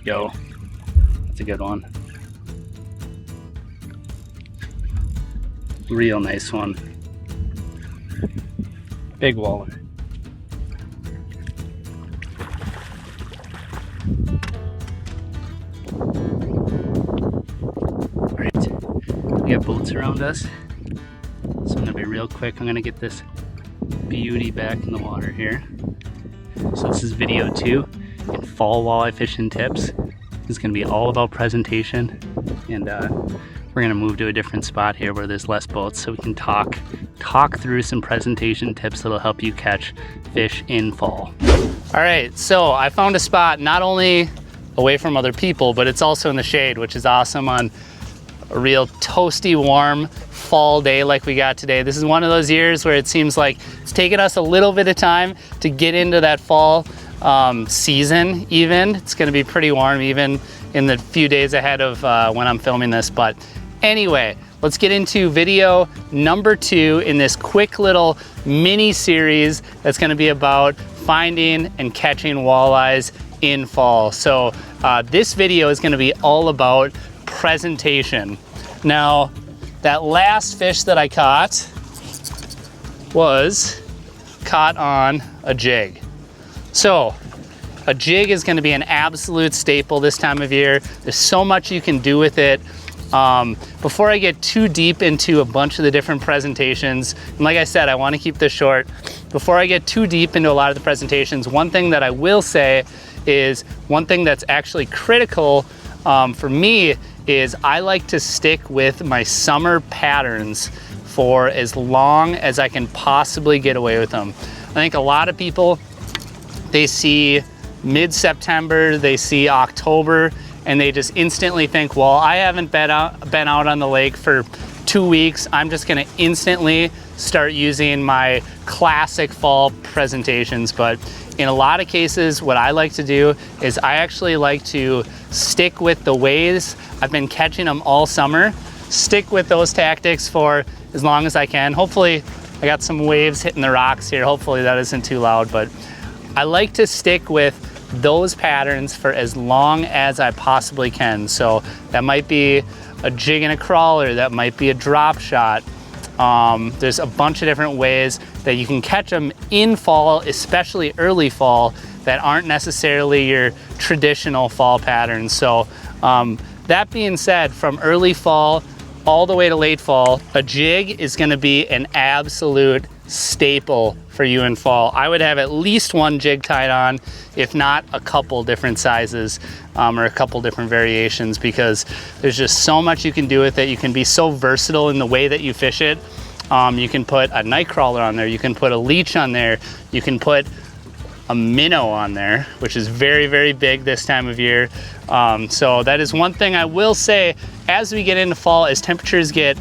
go. That's a good one. Real nice one. Big walleye. All right, we got boats around us, so I'm gonna be real quick. I'm gonna get this beauty back in the water here. So this is video 2 in fall walleye fishing tips. It's gonna be all about presentation, and we're gonna move to a different spot here where there's less boats, so we can talk through some presentation tips that'll help you catch fish in fall. All right, so I found a spot not only away from other people, but it's also in the shade, which is awesome on a real toasty, warm fall day like we got today. This is one of those years where it seems like it's taken us a little bit of time to get into that fall season even. It's gonna be pretty warm even in the few days ahead of when I'm filming this. But anyway, let's get into video number 2 in this quick little mini series that's gonna be about finding and catching walleyes in fall. So this video is gonna be all about presentation. Now, that last fish that I caught was caught on a jig. So a jig is gonna be an absolute staple this time of year. There's so much you can do with it. Before I get too deep into a bunch of the different presentations, and like I said, I wanna keep this short. Before I get too deep into a lot of the presentations, one thing that I will say is one thing that's actually critical for me is I like to stick with my summer patterns for as long as I can possibly get away with them. I think a lot of people, they see mid-September, they see October, and they just instantly think, well, I haven't been out on the lake for 2 weeks. I'm just gonna instantly start using my classic fall presentations. But in a lot of cases, what I like to do is I actually like to stick with the ways I've been catching them all summer, stick with those tactics for as long as I can. Hopefully, I got some waves hitting the rocks here. Hopefully that isn't too loud, but I like to stick with those patterns for as long as I possibly can. So that might be a jig and a crawler, that might be a drop shot. There's a bunch of different ways that you can catch them in fall, especially early fall, that aren't necessarily your traditional fall patterns. So that being said, from early fall all the way to late fall, a jig is gonna be an absolute staple for you in fall. I would have at least one jig tied on, if not a couple different sizes or a couple different variations, because there's just so much you can do with it. You can be so versatile in the way that you fish it. You can put a night crawler on there, you can put a leech on there, you can put a minnow on there, which is very, very big this time of year. So that is one thing I will say, as we get into fall, as temperatures get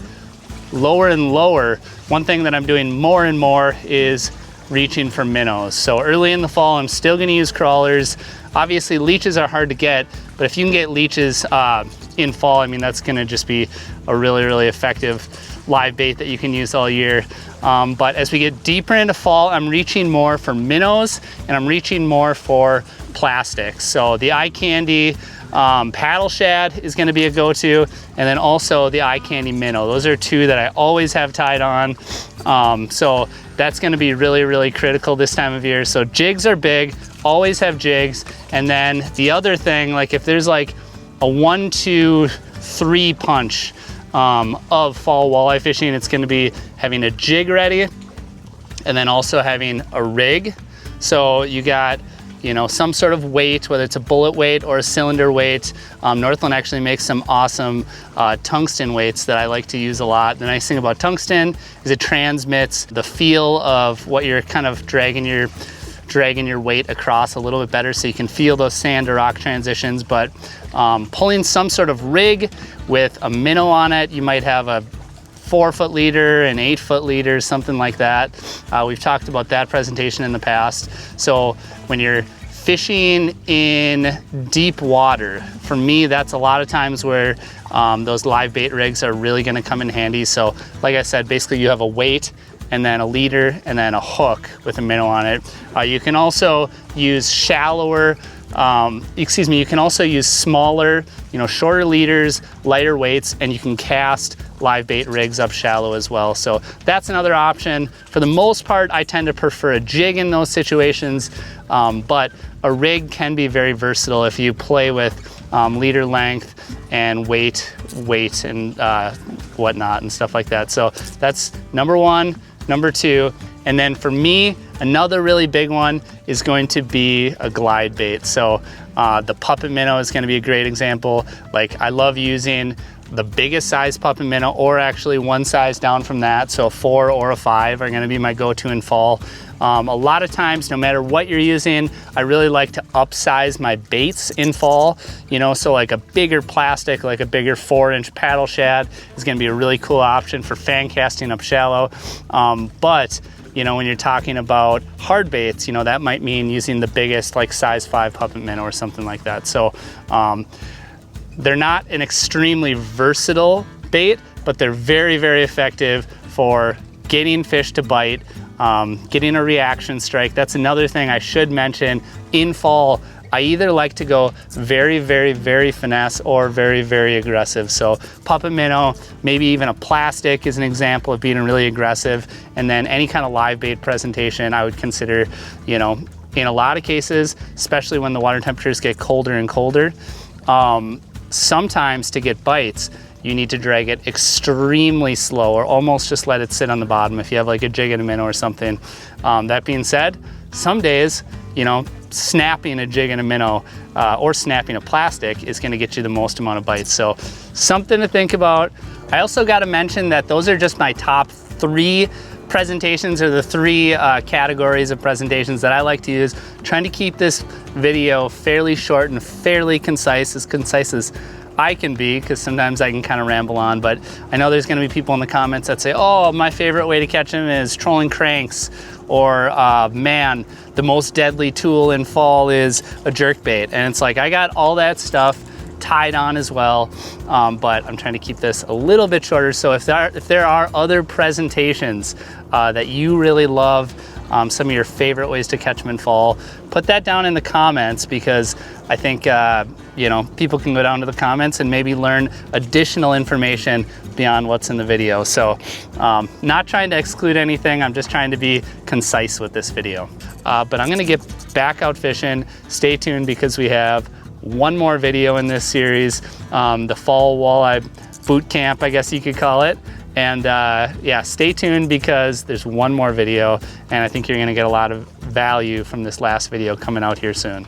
lower and lower, one thing that I'm doing more and more is reaching for minnows. So early in the fall, I'm still gonna use crawlers. Obviously, leeches are hard to get, but if you can get leeches in fall, I mean, that's gonna just be a really, really effective live bait that you can use all year. But as we get deeper into fall, I'm reaching more for minnows and I'm reaching more for plastics. So the eye candy paddle shad is gonna be a go-to, and then also the eye candy minnow. Those are two that I always have tied on. So that's gonna be really, really critical this time of year. So jigs are big, always have jigs. And then the other thing, like if there's like a 1, 2, 3 punch of fall walleye fishing, it's gonna be having a jig ready and then also having a rig. So you got, you know, some sort of weight, whether it's a bullet weight or a cylinder weight. Northland actually makes some awesome tungsten weights that I like to use a lot. The nice thing about tungsten is it transmits the feel of what you're kind of dragging your weight across a little bit better, so you can feel those sand to rock transitions. But pulling some sort of rig with a minnow on it, you might have a 4-foot leader, an 8-foot leader, something like that. We've talked about that presentation in the past. So when you're fishing in deep water, for me, that's a lot of times where those live bait rigs are really gonna come in handy. So like I said, basically you have a weight and then a leader and then a hook with a minnow on it. You can also use shallower you can also use smaller, shorter leaders, lighter weights, and you can cast live bait rigs up shallow as well. So that's another option. For the most part, I tend to prefer a jig in those situations, but a rig can be very versatile if you play with leader length and weight and whatnot and stuff like that. So that's number one. Number two, and then for me, another really big one is going to be a glide bait. So the puppet minnow is going to be a great example. Like, I love using the biggest size puppet minnow, or actually one size down from that. So a 4 or a 5 are going to be my go-to in fall. A lot of times, no matter what you're using, I really like to upsize my baits in fall. So like a bigger plastic, like a bigger 4-inch paddle shad is going to be a really cool option for fan casting up shallow. But when you're talking about hard baits, that might mean using the biggest, like size 5 puppet minnow or something like that. So they're not an extremely versatile bait, but they're very, very effective for getting fish to bite, getting a reaction strike. That's another thing I should mention. In fall, I either like to go very, very, very finesse or very, very aggressive. So puppet minnow, maybe even a plastic is an example of being really aggressive. And then any kind of live bait presentation, I would consider, in a lot of cases, especially when the water temperatures get colder and colder, sometimes to get bites, you need to drag it extremely slow, or almost just let it sit on the bottom if you have like a jig and a minnow or something. That being said, some days, snapping a jig and a minnow or snapping a plastic is going to get you the most amount of bites. So something to think about. I also got to mention that those are just my top 3 presentations, or the 3 categories of presentations that I like to use. Trying to keep this video fairly short and fairly concise as I can be, because sometimes I can kind of ramble on, but I know there's going to be people in the comments that say, oh, my favorite way to catch them is trolling cranks, or man, the most deadly tool in fall is a jerkbait. And it's like, I got all that stuff tied on as well, but I'm trying to keep this a little bit shorter. So if there are other presentations that you really love, some of your favorite ways to catch them in fall, put that down in the comments, because I think people can go down to the comments and maybe learn additional information beyond what's in the video. So not trying to exclude anything, I'm just trying to be concise with this video. But I'm gonna get back out fishing. Stay tuned, because we have one more video in this series, the Fall Walleye Bootcamp, I guess you could call it. And yeah, stay tuned, because there's one more video, and I think you're gonna get a lot of value from this last video coming out here soon.